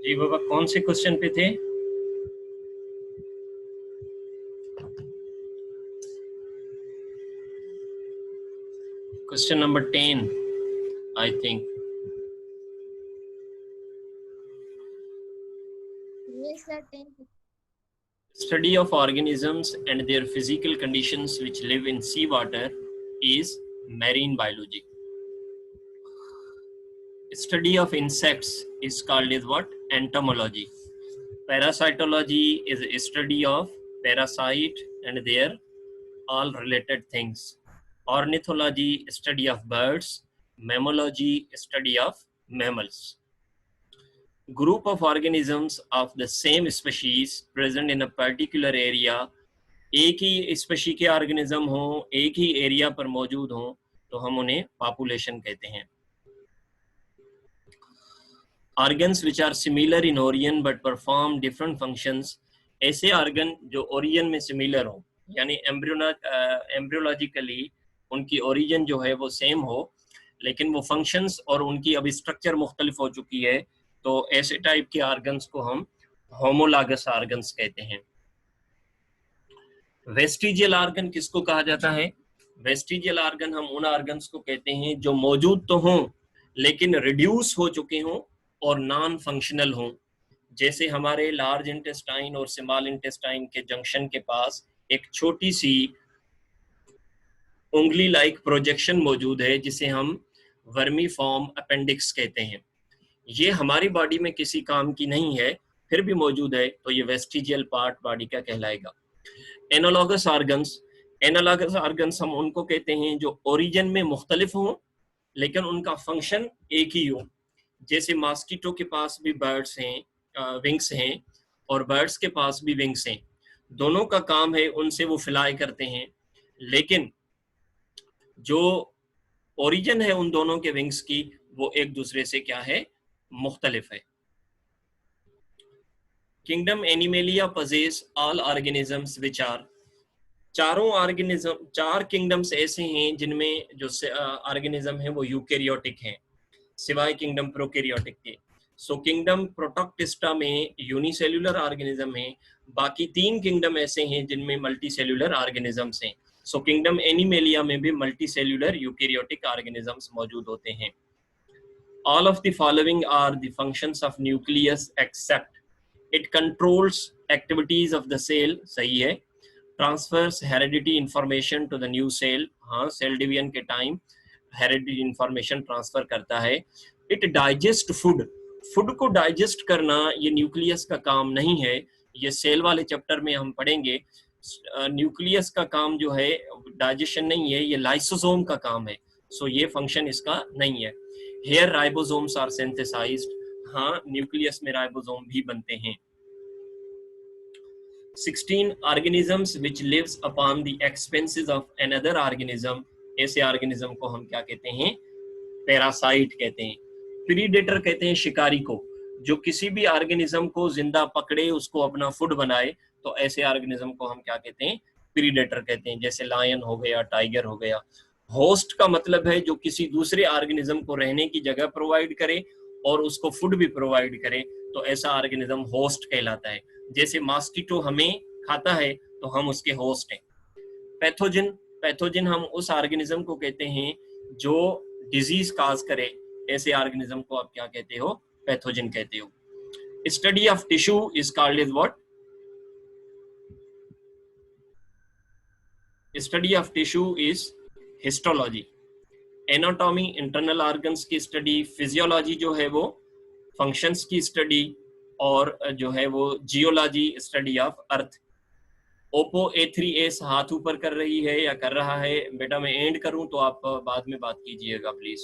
जी बाबा, कौन से क्वेश्चन पे थे? Question number 10 I think. Yes, sir. 10. Study of organisms and their physical conditions which live in seawater is marine biology. Study of insects is called as what? Entomology. Parasitology is a study of parasite and their all related things. Ornithology, study of birds. Mammalogy, study of mammals. Group of organisms of the same species present in a particular area, एक ही species के organism हो, एक ही area पर मौजूद हो, तो हम उन्हें पॉपुलेशन कहते हैं. Organs which are similar in origin but perform different functions, ऐसे ऑर्गन जो ओरिजिन में सिमिलर हो, यानी एम्ब्रियोलॉजिकली उनकी ओरिजिन जो है वो सेम हो, लेकिन वो फंक्शंस और उनकी अभी स्ट्रक्चर मुख्तलिफ हो चुकी है, तो ऐसे टाइप के ऑर्गन्स को हम होमोलॉगस ऑर्गन्स कहते हैं. वेस्टिजियल ऑर्गन किसको कहा जाता है? वेस्टिजियल ऑर्गन हम उन ऑर्गन्स को कहते हैं जो मौजूद तो हों लेकिन रिड्यूस हो चुके हों और नॉन फंक्शनल हों. जैसे हमारे लार्ज इंटेस्टाइन और स्मॉल इंटेस्टाइन के जंक्शन के पास एक छोटी सी उंगली लाइक प्रोजेक्शन मौजूद है जिसे हम वर्मीफॉर्म अपेंडिक्स कहते हैं. ये हमारी बॉडी में किसी काम की नहीं है, फिर भी मौजूद है, तो ये वेस्टिजियल पार्ट बॉडी का कहलाएगा. एनालॉगस ऑर्गन्स, एनालॉगस ऑर्गन्स हम उनको कहते हैं जो ओरिजिन में मुख्तलिफ हों लेकिन उनका फंक्शन एक ही हो. जैसे मॉस्किटो के पास भी बर्ड्स हैं, विंग्स हैं, और बर्ड्स के पास भी विंग्स हैं. दोनों का काम है, उनसे वो फ्लाई करते हैं, लेकिन जो ओरिजिन है उन दोनों के विंग्स की वो एक दूसरे से क्या है? मुख्तलिफ है. Kingdom animalia possess all organisms which are, चारों ऑर्गेनिज्म, 4 किंगडम्स ऐसे हैं जिनमें जो ऑर्गेनिज्म है वो यूकैरियोटिक हैं, सिवाय किंगडम प्रोकैरियोटिक के. सो किंगडम प्रोटोक्टिस्टा में यूनिसेल्युलर ऑर्गेनिज्म है, बाकी 3 किंगडम ऐसे हैं जिनमें मल्टीसेल्युलर ऑर्गेनिजम्स हैं. सो किंगडम एनिमेलिया में भी मल्टीसेल्युलर यूकैरियोटिक ऑर्गेनिजम्स मौजूद होते हैं. All of the following are the functions of nucleus except it controls activities of the cell. सही है. Transfers heredity information to the new cell. हाँ, सेल डिवीजन के टाइम हेरिडिटी इंफॉर्मेशन ट्रांसफर करता है. It digest food, food को digest करना ये nucleus का काम नहीं है, ये सेल वाले चैप्टर में हम पढ़ेंगे. न्यूक्लियस का काम जो है डाइजेशन नहीं है, ये लाइसोसोम का काम है. सो ये फंक्शन इसका नहीं है. Here ribosomes are synthesized. हाँ, न्यूक्लियस में राइबोसोम भी बनते हैं. 16 organisms which lives upon the expenses of another organism, ऐसे ऑर्गेनिज्म को हम क्या कहते हैं? पैरासाइट कहते हैं. प्रीडेटर कहते हैं शिकारी को, जो किसी भी ऑर्गेनिज्म को जिंदा पकड़े उसको अपना फूड बनाए, तो ऐसे ऑर्गेनिज्म को हम क्या कहते हैं? प्रीडेटर कहते हैं. जैसे लायन हो गया, टाइगर हो गया. होस्ट का मतलब है जो किसी दूसरे ऑर्गेनिज्म को रहने की जगह प्रोवाइड करे और उसको फूड भी प्रोवाइड करे, तो ऐसा ऑर्गेनिज्म होस्ट कहलाता है. जैसे मॉस्किटो हमें खाता है तो हम उसके होस्ट हैं. पैथोजन, पैथोजन हम उस ऑर्गेनिज्म को कहते हैं जो डिजीज काज करे, ऐसे ऑर्गेनिज्म को आप क्या कहते हो? पैथोजन कहते हो. Study of tissue is called as what? Study of tissue is histology. Anatomy internal organs की स्टडी. फिजियोलॉजी जो है वो फंक्शंस की स्टडी, और जो है वो geology study of earth. Oppo A3s हाथ ऊपर कर रही है या कर रहा है? बेटा मैं एंड करूं तो आप बाद में बात कीजिएगा please.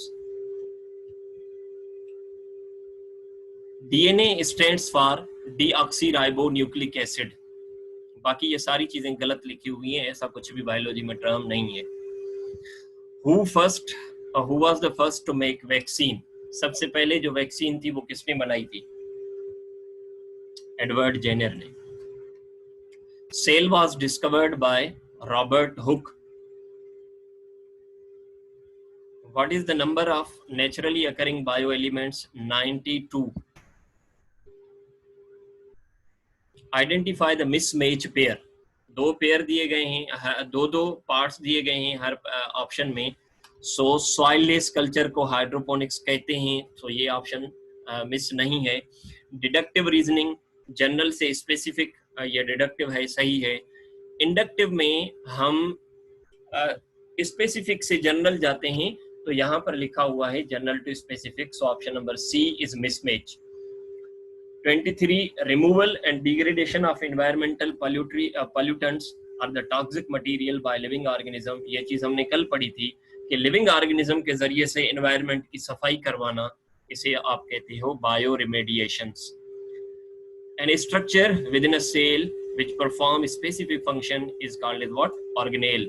DNA stands for deoxyribo nucleic acid. बाकी ये सारी चीजें गलत लिखी हुई हैं, ऐसा कुछ भी बायोलॉजी में टर्म नहीं है. Who was the first to make vaccine? सबसे पहले जो वैक्सीन थी वो किसने बनाई थी? एडवर्ड जेनर ने. Sail was discovered by Robert Hooke. What is the number of naturally occurring bioelements? 92. Identify the mismatch pair, दो पेयर दिए गए हैं, दो दो पार्ट्स दिए गए हैं हर ऑप्शन में। सो सॉइल लेस कल्चर को हाइड्रोपोनिक्स कहते हैं, तो ये ऑप्शन मिस नहीं है। डिडक्टिव रीजनिंग, जनरल से स्पेसिफिक, ये डिडक्टिव है, सही है। इंडक्टिव में हम स्पेसिफिक से जनरल जाते हैं, तो यहाँ पर लिखा हुआ है general to specific, so option number C is mismatch. 23, removal and degradation of environmental pollutants are the toxic material by living organism। ये चीज हमने कल पढ़ी थी कि लिविंग ऑर्गेनिज्म के जरिए से एनवायरनमेंट की सफाई करवाना, इसे आप कहते हो bio रिमेडिएशंस। An structure within a cell which perform a specific function is called as what? Organelle.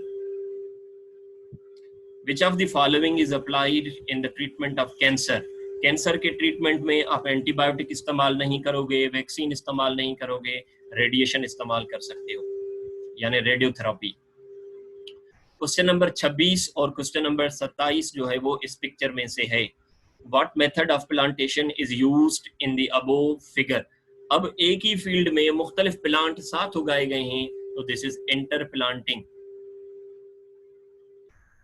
Which of the following is applied in the treatment of cancer? Cancer के ट्रीटमेंट में आप एंटीबायोटिक इस्तेमाल नहीं करोगे, वैक्सीन इस्तेमाल नहीं करोगे, radiation इस्तेमाल कर सकते हो, यानी रेडियोथेरेपी। क्वेश्चन नंबर 26 और क्वेश्चन नंबर 27 जो है वो इस पिक्चर में से है। What method of plantation is used in the above figure? अब एक ही फील्ड में मुख्तलिफ प्लांट साथ उगाए गए हैं, तो this is inter planting.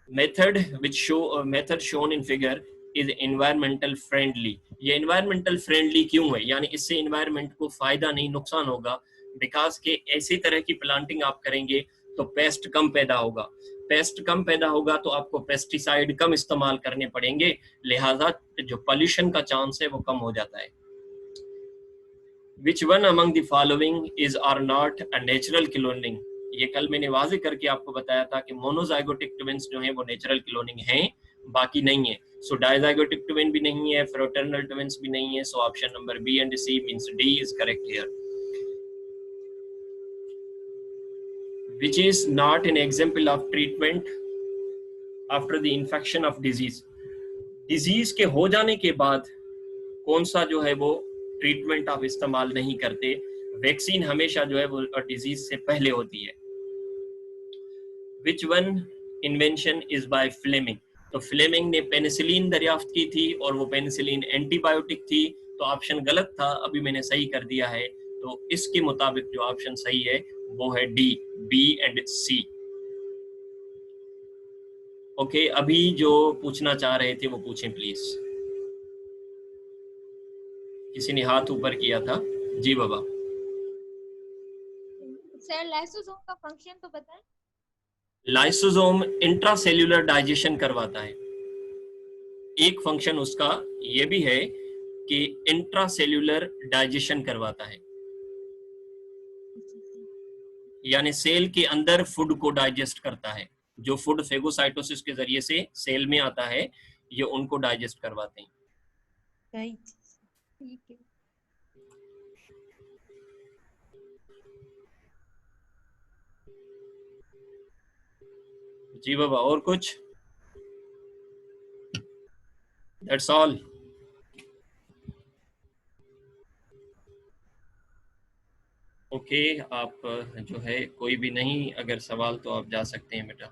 Method shown in figure is environmental friendly. ये एनवायरमेंटल फ्रेंडली क्यों है, यानी इससे एनवायरमेंट को फायदा नहीं नुकसान होगा, बिकॉज के ऐसी तरह की प्लांटिंग आप करेंगे तो पेस्ट कम पैदा होगा, पेस्ट कम पैदा होगा तो आपको पेस्टिसाइड कम इस्तेमाल करने पड़ेंगे, लिहाजा जो पॉल्यूशन का चांस है वो कम हो जाता है। Which one among the following is or not a natural cloning? ये कल मैंने वाजे करके आपको बताया था कि मोनोजाइगोटिक ट्विन्स जो हैं वो नेचुरल क्लोनिंग हैं, बाकी नहीं है। सो डायजाइगोटिक ट्विन भी नहीं है, फ्रेटर्नल ट्विन्स भी नहीं है, so option number B and C means D is correct here. Which is not an example of treatment after the infection of disease? Disease के हो जाने के बाद कौन सा जो है वो ट्रीटमेंट आप इस्तेमाल नहीं करते? वैक्सीन हमेशा जो है वो डिजीज से पहले होती है। Which one invention is by Fleming? तो फ्लेमिंग ने पेनिसिलिन दरियाफ्त की थी और वो पेनिसिलिन एंटीबायोटिक थी, तो ऑप्शन गलत था, अभी मैंने सही कर दिया है। तो इसके मुताबिक जो ऑप्शन सही है वो है D, B and C. Okay, अभी जो पूछना चाह रहे थे वो पूछें प्लीज। किसी ने हाथ ऊपर किया था, जी बाबा। सर लाइसोसोम का फंक्शन तो बताएं। लाइसोसोम इंट्रासेल्यूलर डाइजेशन करवाता है। एक फंक्शन उसका ये भी है कि इंट्रासेल्यूलर डाइजेशन करवाता है, यानी सेल के अंदर फूड को डाइजेस्ट करता है। जो फूड फेगोसाइटोसिस के जरिए से सेल में आता है, ये उनको डाइजेस्ट करवाते हैं। ठीक है। जी बाबा, और कुछ? That's all. ओके, आप जो है कोई भी नहीं, अगर सवाल तो आप जा सकते हैं बेटा।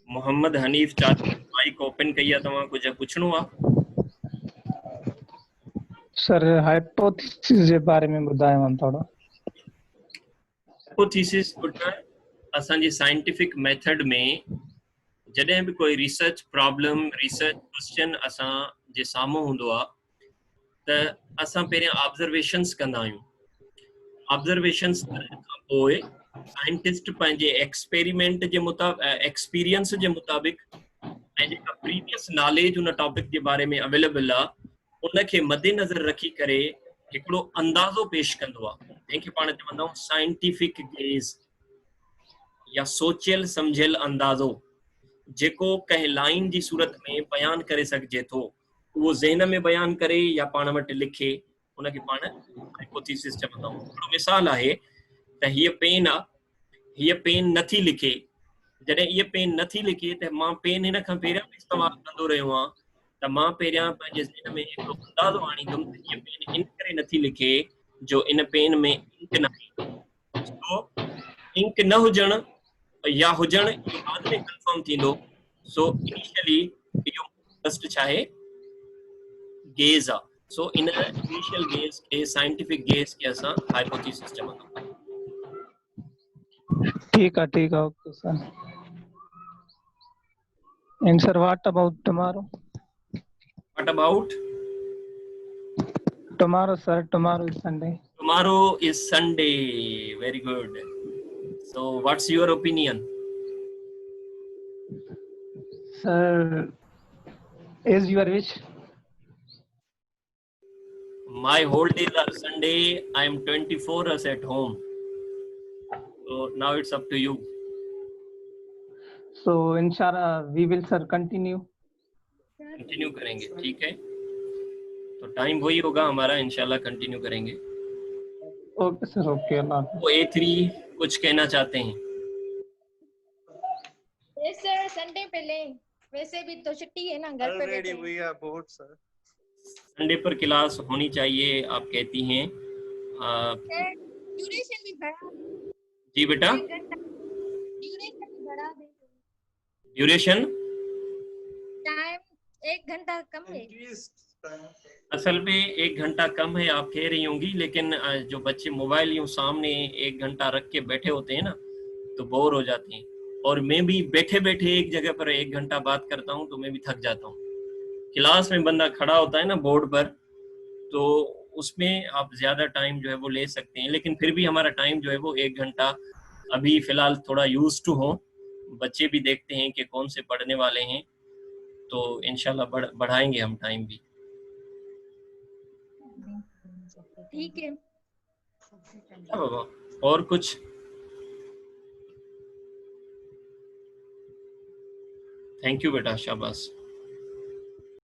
मोहम्मद हनीफ चाचा माइक ओपन कइया, तव्हां कुछ पुछणो आहे? सर हाइपोथेसिस जे बारे में ॿुधायो थोड़ो। हाइपोथेसिस पुट असांजी साइंटिफिक मेथड में जॾहिं भी कोई रिसर्च प्रॉब्लम, रिसर्च क्वेश्चन असां जे साम्हूं हूंदो आहे त असां पहिरियां ऑब्जर्वेशंस कंदा आहियूं। ऑब्जर्वेशंस करण खां पोइ साइंटिस्ट पंहिंजे एक्सपेरिमेंट जे मुताबिक, एक्सपीरियंस जे मुताबिक ऐं जेका प्रीवियस नॉलेज उन टॉपिक जे बारे में अवेलेबल आहे, उनखे मद्देनज़र रखी करे हिकिड़ो अंदाज़ो पेश कंदो आहे, जंहिंखे पाण चवंदा आहियूं साइंटिफिक गेज या सोचियल सम्झियल अंदाज़ो, जेको कंहिं लाइन जी सूरत में बयान करे सघिजे थो। उहो ज़हन में बयान करे या पाण वटि लिखे, उनखे पाण हाइपोथेसिस चवंदा आहियूं। हिकिड़ो मिसाल आहे त हीअ पेन आहे, हीअ पेन नथी लिखे। जॾहिं इहा पेन नथी लिखे त मां पेन हिन खां पहिरियां बि इस्तेमालु कंदो रहियो आहियां, त मां पहिरियां पंहिंजे ज़हन में हिकिड़ो अंदाज़ो आणींदुमि त हीअ पेन इन करे नथी लिखे जो इन पेन में इंक न आहे। सो इंक न हुजण या हुजण इहो बाद में कंफर्म थींदो। सो इनिशियली इहो फर्स्ट छा आहे, गेज आहे। So in initial guess a scientific guess के असा हाइपोथेसिस जमा ठीक है okay sir and sir what about tomorrow what about tomorrow is Sunday tomorrow is Sunday very good so what's your opinion sir is your wish My whole days are Sunday. I am 24 hours at home. So now it's up to you. So इंशाल्लाह we will sir continue continue करेंगे ठीक है तो time वही होगा हमारा इंशाल्लाह continue करेंगे ओके सर ओके अल्लाह हाफिज़। वो A3 कुछ कहना चाहते हैं यस सर संडे पे लें वैसे भी तो छुट्टी है ना घर पे बैठे Already we are bored, sir. Sunday पर क्लास होनी चाहिए आप कहती हैं ड्यूरेशन भी बढ़ा जी बेटा ड्यूरेशन भी बढ़ा दे ड्यूरेशन टाइम 1 घंटा कम है Increase time. असल में 1 घंटा कम है आप कह रही होंगी लेकिन जो बच्चे मोबाइल यूं सामने 1 घंटा रख के बैठे होते हैं ना तो बोर हो जाते हैं और मैं भी बैठे बैठे एक जगह पर 1 घंटा बात करता हूं तो मैं भी थक जाता हूं क्लास में बंदा खड़ा होता है ना बोर्ड पर तो उसमें आप ज्यादा टाइम जो है वो ले सकते हैं लेकिन फिर भी हमारा टाइम जो है वो 1 घंटा अभी फिलहाल थोड़ा यूज टू हो बच्चे भी देखते हैं कि कौन से पढ़ने वाले हैं तो इंशाल्लाह बढ़ाएंगे हम टाइम भी ठीक है क्या बाबा और कुछ थैंक यू बेटा शाबाश